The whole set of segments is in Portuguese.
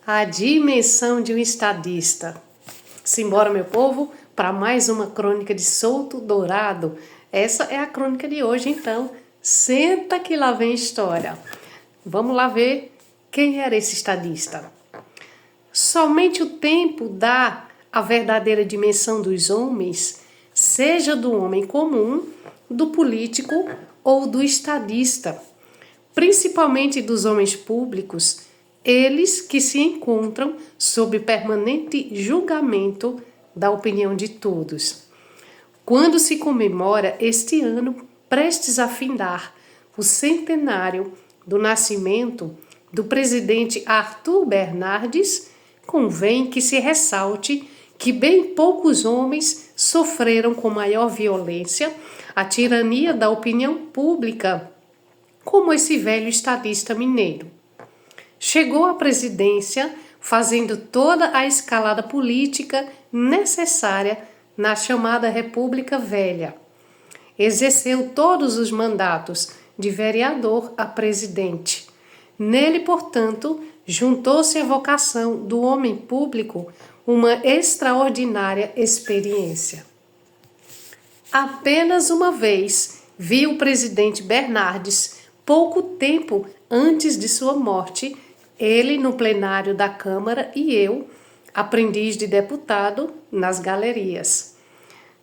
A dimensão de um estadista. Simbora, meu povo, para mais uma crônica de Souto Dourado. Essa é a crônica de hoje, então. Senta que lá vem história. Vamos lá ver quem era esse estadista. Somente o tempo dá a verdadeira dimensão dos homens, seja do homem comum, do político ou do estadista, principalmente dos homens públicos, eles que se encontram sob permanente julgamento da opinião de todos. Quando se comemora este ano, prestes a findar, o centenário do nascimento do presidente Arthur Bernardes, convém que se ressalte que bem poucos homens sofreram com maior violência a tirania da opinião pública, como esse velho estadista mineiro. Chegou à presidência fazendo toda a escalada política necessária na chamada República Velha. Exerceu todos os mandatos de vereador a presidente. Nele, portanto, juntou-se a vocação do homem público, uma extraordinária experiência. Apenas uma vez vi o presidente Bernardes, pouco tempo antes de sua morte, ele no plenário da Câmara e eu, aprendiz de deputado, nas galerias.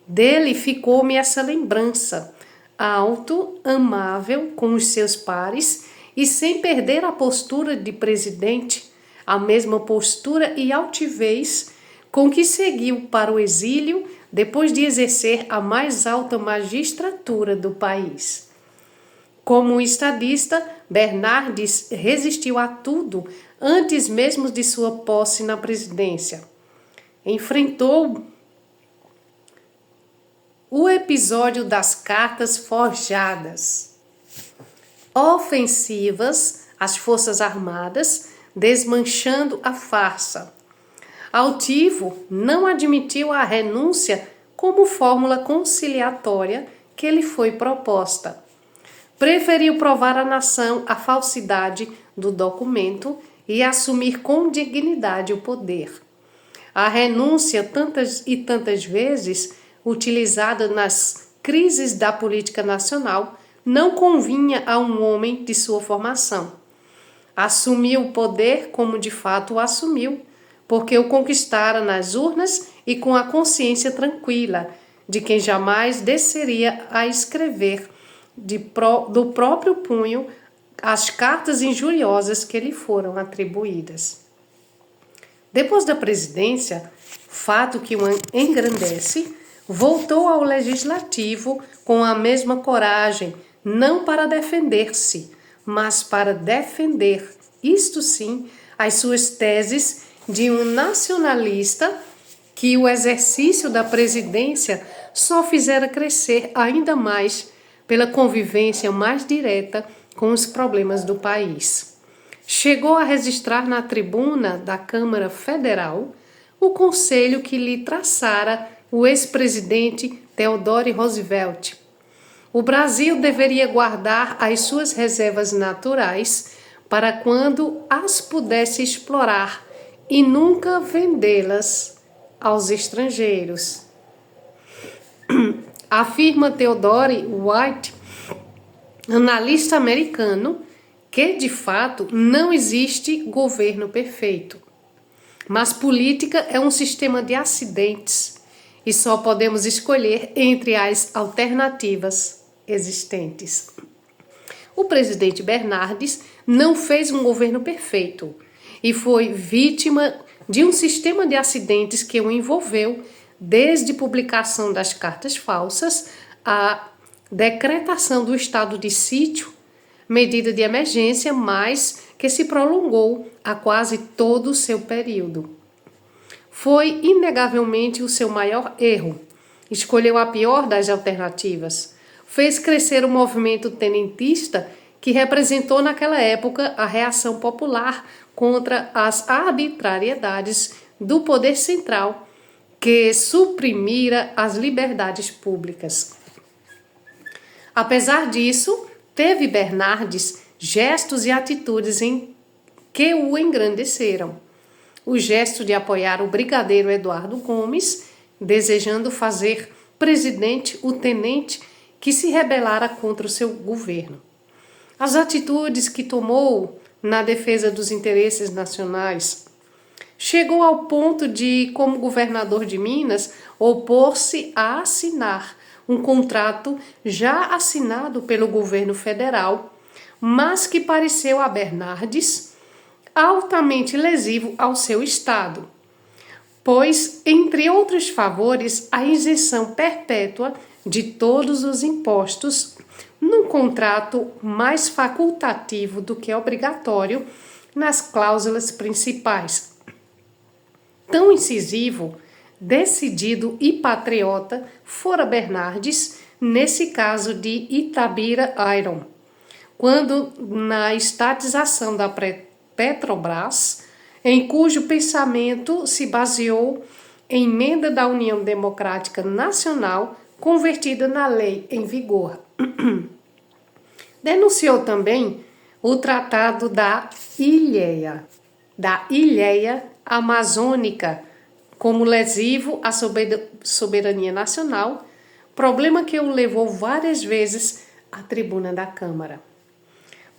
Dele ficou-me essa lembrança, alto, amável com os seus pares e sem perder a postura de presidente, a mesma postura e altivez com que seguiu para o exílio depois de exercer a mais alta magistratura do país. Como estadista, Bernardes resistiu a tudo antes mesmo de sua posse na presidência. Enfrentou o episódio das cartas forjadas, ofensivas às Forças Armadas, desmanchando a farsa. Altivo não admitiu a renúncia como fórmula conciliatória que lhe foi proposta. Preferiu provar à nação a falsidade do documento e assumir com dignidade o poder. A renúncia, tantas e tantas vezes utilizada nas crises da política nacional, não convinha a um homem de sua formação. Assumiu o poder como de fato o assumiu, porque o conquistara nas urnas e com a consciência tranquila de quem jamais desceria a escrever do próprio punho as cartas injuriosas que lhe foram atribuídas. Depois da presidência, fato que o engrandece, voltou ao legislativo com a mesma coragem, não para defender-se, mas para defender, isto sim, as suas teses de um nacionalista que o exercício da presidência só fizera crescer ainda mais pela convivência mais direta com os problemas do país. Chegou a registrar na tribuna da Câmara Federal o conselho que lhe traçara o ex-presidente Theodore Roosevelt. O Brasil deveria guardar as suas reservas naturais para quando as pudesse explorar e nunca vendê-las aos estrangeiros. Afirma Theodore White, analista americano, que de fato não existe governo perfeito, mas política é um sistema de acidentes e só podemos escolher entre as alternativas existentes. O presidente Bernardes não fez um governo perfeito e foi vítima de um sistema de acidentes que o envolveu desde publicação das cartas falsas, a decretação do estado de sítio, medida de emergência, mas que se prolongou a quase todo o seu período. Foi inegavelmente o seu maior erro. Escolheu a pior das alternativas. Fez crescer o movimento tenentista que representou naquela época a reação popular contra as arbitrariedades do poder central que suprimira as liberdades públicas. Apesar disso, teve Bernardes gestos e atitudes que o engrandeceram. o gesto de apoiar o brigadeiro Eduardo Gomes, desejando fazer presidente o tenente que se rebelara contra o seu governo. As atitudes que tomou na defesa dos interesses nacionais chegou ao ponto de, como governador de Minas, opor-se a assinar um contrato já assinado pelo governo federal, mas que pareceu a Bernardes altamente lesivo ao seu estado, pois, entre outros favores, a isenção perpétua de todos os impostos num contrato mais facultativo do que obrigatório nas cláusulas principais. Tão incisivo, decidido e patriota fora Bernardes, nesse caso de Itabira Iron, quando na estatização da Petrobras, em cujo pensamento se baseou em emenda da União Democrática Nacional convertida na lei em vigor. Denunciou também o Tratado da Ilhéia Amazônica como lesivo à soberania nacional, problema que o levou várias vezes à tribuna da Câmara.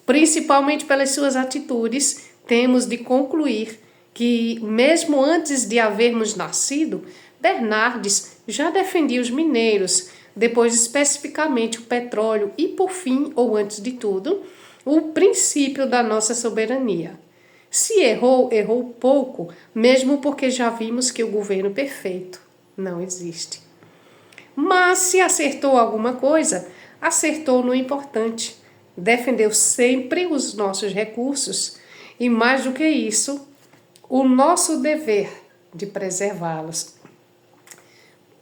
Principalmente pelas suas atitudes, temos de concluir que, mesmo antes de havermos nascido, Bernardes já defendia os mineiros, depois especificamente o petróleo e, por fim, ou antes de tudo, o princípio da nossa soberania. Se errou, errou pouco, mesmo porque já vimos que o governo perfeito não existe. Mas se acertou alguma coisa, acertou no importante. Defendeu sempre os nossos recursos e, mais do que isso, o nosso dever de preservá-los.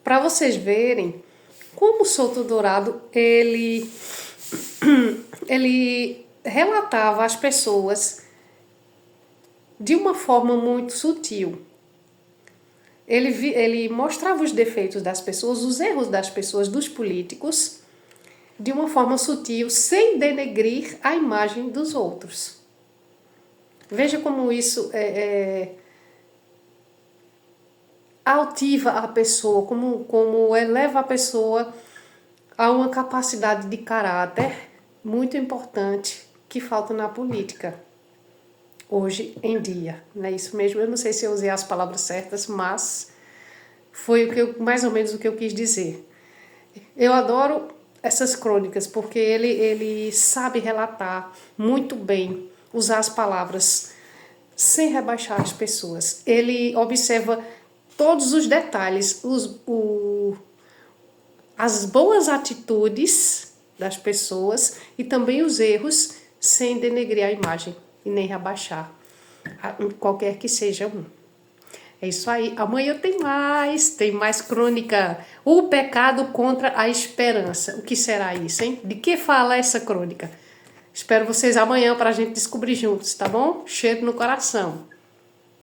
Para vocês verem como Souto Dourado ele relatava às pessoas de uma forma muito sutil. Ele mostrava os defeitos das pessoas, os erros das pessoas, dos políticos, de uma forma sutil, sem denegrir a imagem dos outros. Veja como isso altiva a pessoa, como eleva a pessoa a uma capacidade de caráter muito importante que falta na política hoje em dia. Não é isso mesmo? Eu não sei se eu usei as palavras certas, mas foi mais ou menos o que eu quis dizer. Eu adoro essas crônicas porque ele sabe relatar muito bem, usar as palavras sem rebaixar as pessoas. Ele observa todos os detalhes, as boas atitudes das pessoas e também os erros, sem denegrir a imagem e nem rebaixar, qualquer que seja um. É isso aí. Amanhã tem mais crônica. O pecado contra a esperança. O que será isso, hein? De que fala essa crônica? Espero vocês amanhã para a gente descobrir juntos, tá bom? Cheiro no coração.